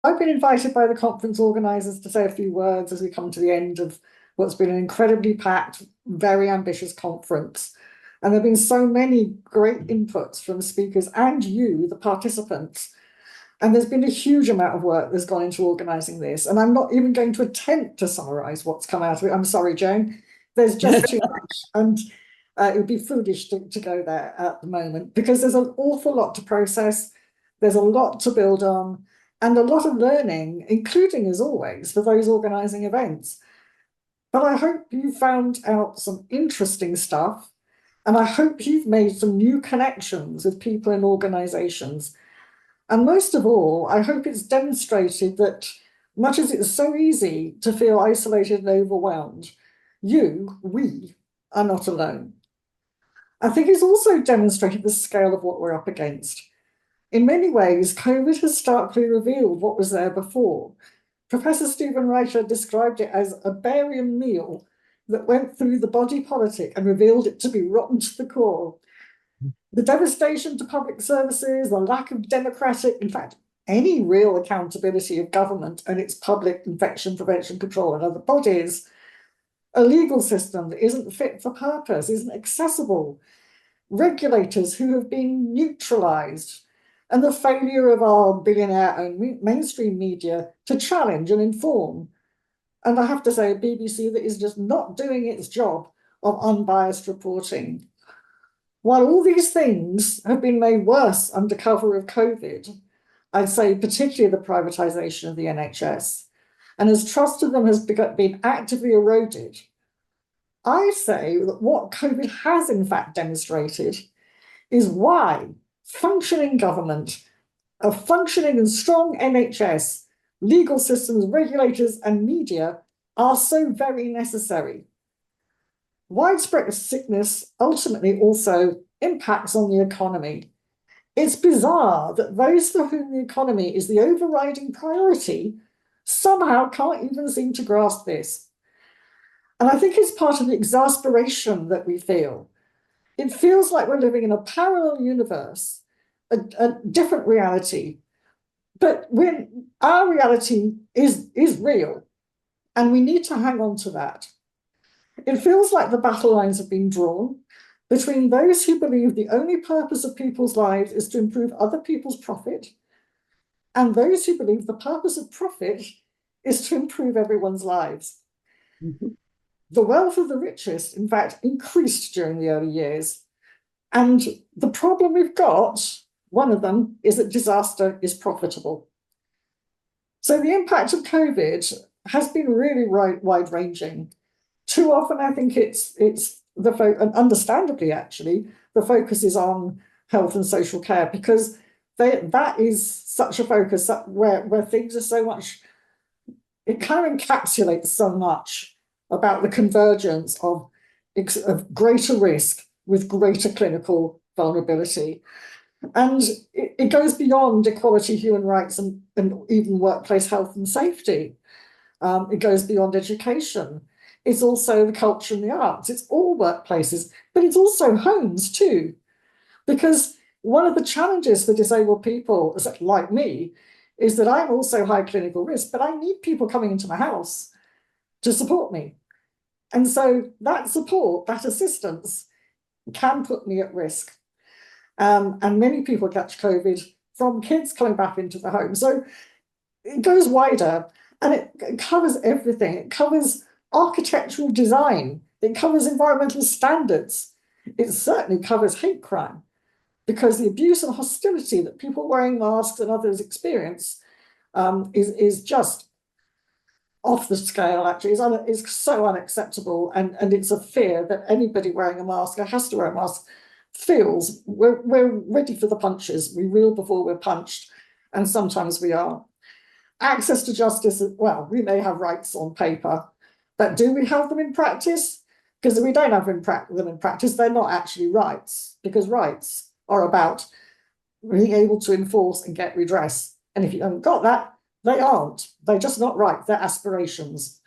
I've been invited by the conference organisers to say a few words as we come to the end of what's been an incredibly packed, very ambitious conference. And there have been so many great inputs from speakers and you, the participants. And there's been a huge amount of work that's gone into organising this. And I'm not even going to attempt to summarise what's come out of it. I'm sorry, Joan. There's just too much. And it would be foolish to go there at the moment because there's an awful lot to process. There's a lot to build on and a lot of learning, including, as always, for those organising events. But I hope you found out some interesting stuff. And I hope you've made some new connections with people in organisations. And most of all, I hope it's demonstrated that much as it's so easy to feel isolated and overwhelmed, we are not alone. I think it's also demonstrated the scale of what we're up against. In many ways, COVID has starkly revealed what was there before. Professor Stephen Reiter described it as a barium meal that went through the body politic and revealed it to be rotten to the core. The devastation to public services, the lack of democratic, in fact, any real accountability of government and its public infection prevention control and other bodies, a legal system that isn't fit for purpose, isn't accessible, regulators who have been neutralized, and the failure of our billionaire-owned mainstream media to challenge and inform. And I have to say, a BBC that is just not doing its job of unbiased reporting. While all these things have been made worse under cover of COVID, I'd say particularly the privatisation of the NHS, and as trust in them has been actively eroded, I say that what COVID has in fact demonstrated is why functioning government, a functioning and strong NHS, legal systems, regulators, and media are so very necessary. Widespread sickness ultimately also impacts on the economy. It's bizarre that those for whom the economy is the overriding priority somehow can't even seem to grasp this. And I think it's part of the exasperation that we feel. It feels like we're living in a parallel universe, a different reality. But when our reality is real, and we need to hang on to that. It feels like the battle lines have been drawn between those who believe the only purpose of people's lives is to improve other people's profit, and those who believe the purpose of profit is to improve everyone's lives. Mm-hmm. The wealth of the richest, in fact, increased during the early years. And the problem we've got, one of them, is that disaster is profitable. So the impact of COVID has been really wide-ranging. Too often, I think it's the and understandably, actually, the focus is on health and social care because that is such a focus where things are so much, it kind of encapsulates so much about the convergence of greater risk with greater clinical vulnerability. And it goes beyond equality, human rights, and even workplace health and safety. It goes beyond education. It's also the culture and the arts. It's all workplaces, but it's also homes too. Because one of the challenges for disabled people, like me, is that I'm also high clinical risk, but I need people coming into my house to support me. And so that support, that assistance can put me at risk. And many people catch COVID from kids coming back into the home. So it goes wider and it covers everything. It covers architectural design. It covers environmental standards. It certainly covers hate crime because the abuse and hostility that people wearing masks and others experience is just off the scale, actually. Is so unacceptable. And it's a fear that anybody wearing a mask or has to wear a mask feels we're ready for the punches. We reel before we're punched. And sometimes we are. Access to justice, well, we may have rights on paper, but do we have them in practice? Because if we don't have them in practice, they're not actually rights, because rights are about being able to enforce and get redress. And if you haven't got that, they aren't. They're just not right. They're aspirations.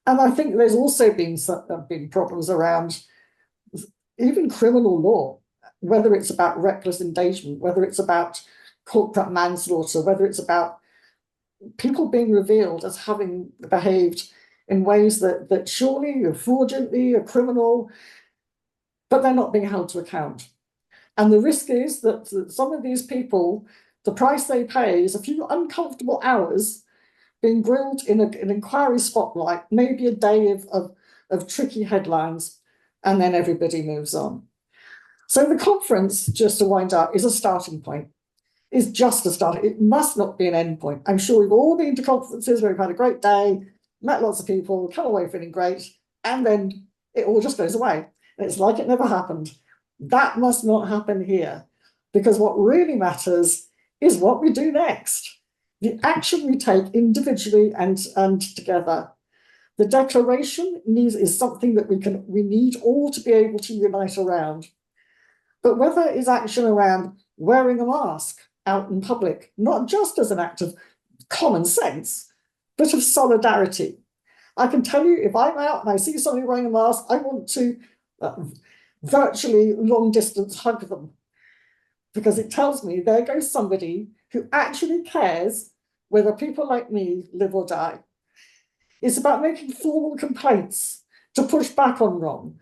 And I think there's also been problems around even criminal law, whether it's about reckless endangerment, whether it's about corporate manslaughter, whether it's about people being revealed as having behaved in ways that surely are fraudulently, are criminal, but they're not being held to account. And the risk is that some of these people, the price they pay is a few uncomfortable hours being grilled in an inquiry spotlight, maybe a day of tricky headlines, and then everybody moves on. So the conference, just to wind up, is a starting point. Is just a start. It must not be an end point. I'm sure we've all been to conferences where we've had a great day, met lots of people, come away feeling great, and then it all just goes away. And it's like it never happened. That must not happen here, because what really matters is what we do next. The action we take individually and together. The declaration is something that we need all to be able to unite around. But whether it's action around wearing a mask out in public, not just as an act of common sense, but of solidarity. I can tell you, if I'm out and I see somebody wearing a mask, I want to virtually long distance hug them, because it tells me there goes somebody who actually cares whether people like me live or die. It's about making formal complaints to push back on wrong.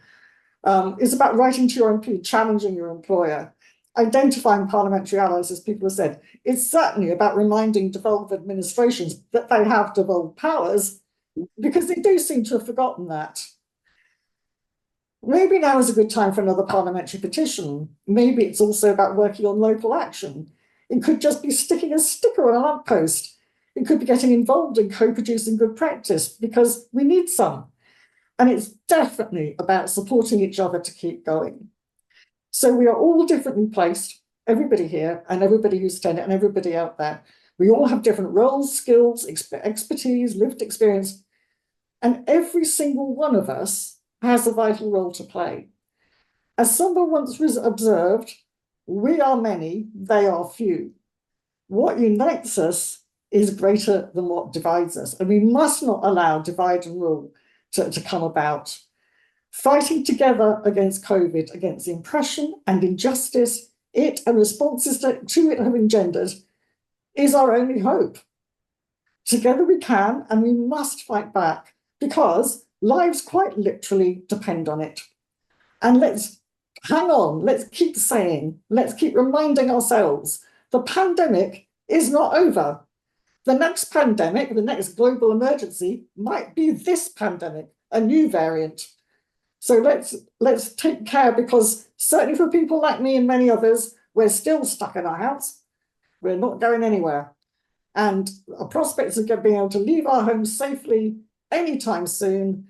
It's about writing to your MP, challenging your employer, identifying parliamentary allies, as people have said. It's certainly about reminding devolved administrations that they have devolved powers, because they do seem to have forgotten that. Maybe now is a good time for another parliamentary petition. Maybe it's also about working on local action. It could just be sticking a sticker on a lamppost. It could be getting involved in co-producing good practice, because we need some. And it's definitely about supporting each other to keep going. So we are all differently placed, everybody here and everybody who's attended and everybody out there. We all have different roles, skills, expertise, lived experience, and every single one of us has a vital role to play. As someone once observed, we are many, they are few. What unites us is greater than what divides us, and we must not allow divide and rule to come about. Fighting together against COVID, against the oppression and injustice it and responses to it have engendered, is our only hope. Together we can, and we must fight back, because lives quite literally depend on it. And let's hang on, let's keep saying, let's keep reminding ourselves, the pandemic is not over. The next pandemic, the next global emergency, might be this pandemic, a new variant. So let's take care, because certainly for people like me and many others, we're still stuck in our house. We're not going anywhere. And our prospects of being able to leave our homes safely anytime soon,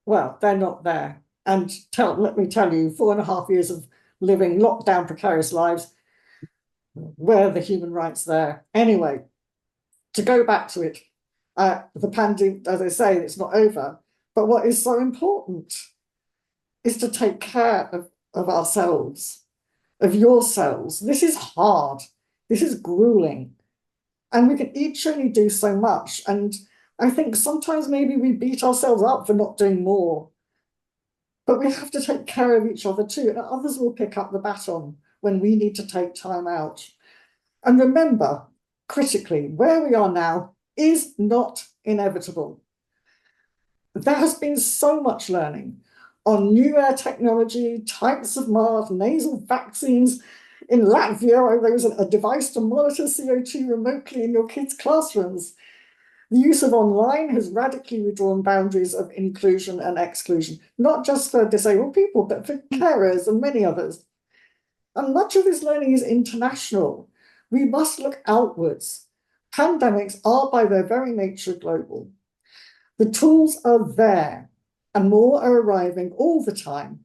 well, they're not there. And let me tell you, 4.5 years of living lockdown, precarious lives, where are the human rights there? Anyway, to go back to it, the pandemic, as I say, it's not over. But what is so important is to take care of ourselves, of yourselves. This is hard. This is grueling. And we can each only do so much. And I think sometimes maybe we beat ourselves up for not doing more. But we have to take care of each other too. And others will pick up the baton when we need to take time out. And remember, critically, where we are now is not inevitable. There has been so much learning on new air technology, types of mask, nasal vaccines. In Latvia, there was a device to monitor CO2 remotely in your kids' classrooms. The use of online has radically withdrawn boundaries of inclusion and exclusion, not just for disabled people, but for carers and many others. And much of this learning is international. We must look outwards. Pandemics are by their very nature global. The tools are there, and more are arriving all the time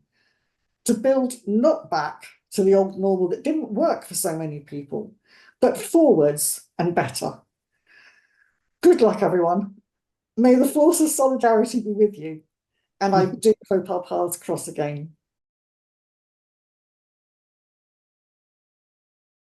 to build not back to the old normal that didn't work for so many people, but forwards and better. Good luck, everyone. May the force of solidarity be with you, and I do hope our paths cross again.